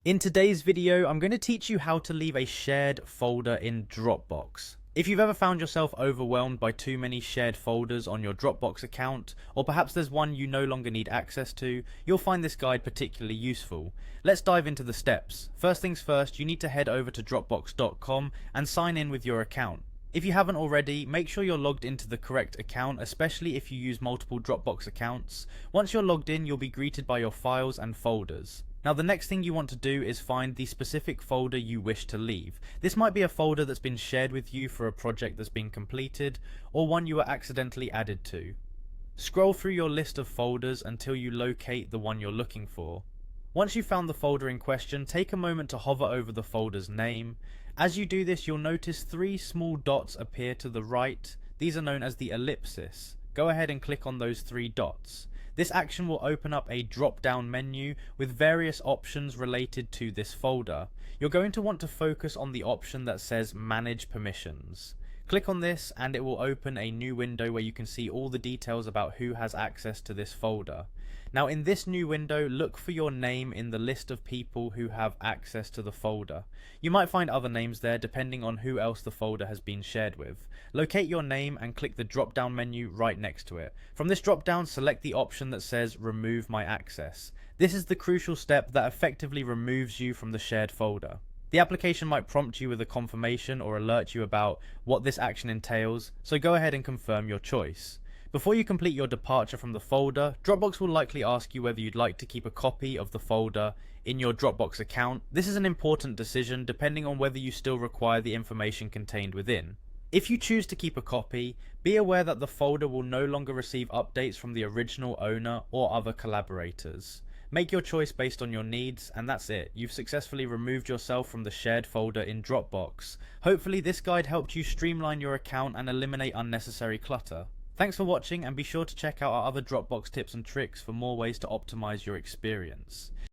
In today's video, I'm going to teach you how to leave a shared folder in Dropbox. If you've ever found yourself overwhelmed by too many shared folders on your Dropbox account, or perhaps there's one you no longer need access to, you'll find this guide particularly useful. Let's dive into the steps. First things first, you need to head over to dropbox.com and sign in with your account. If you haven't already, make sure you're logged into the correct account, especially if you use multiple Dropbox accounts. Once you're logged in, you'll be greeted by your files and folders. Now the next thing you want to do is find the specific folder you wish to leave. This might be a folder that's been shared with you for a project that's been completed, or one you were accidentally added to. Scroll through your list of folders until you locate the one you're looking for. Once you've found the folder in question, take a moment to hover over the folder's name. As you do this, you'll notice three small dots appear to the right. These are known as the ellipsis. Go ahead and click on those three dots. This action will open up a drop-down menu with various options related to this folder. You're going to want to focus on the option that says Manage Permissions. Click on this and it will open a new window where you can see all the details about who has access to this folder. Now in this new window, look for your name in the list of people who have access to the folder. You might find other names there depending on who else the folder has been shared with. Locate your name and click the drop down menu right next to it. From this drop down, select the option that says Remove My Access. This is the crucial step that effectively removes you from the shared folder. The application might prompt you with a confirmation or alert you about what this action entails, so go ahead and confirm your choice. Before you complete your departure from the folder, Dropbox will likely ask you whether you'd like to keep a copy of the folder in your Dropbox account. This is an important decision depending on whether you still require the information contained within. If you choose to keep a copy, be aware that the folder will no longer receive updates from the original owner or other collaborators. Make your choice based on your needs, and that's it. You've successfully removed yourself from the shared folder in Dropbox. Hopefully this guide helped you streamline your account and eliminate unnecessary clutter. Thanks for watching, and be sure to check out our other Dropbox tips and tricks for more ways to optimize your experience.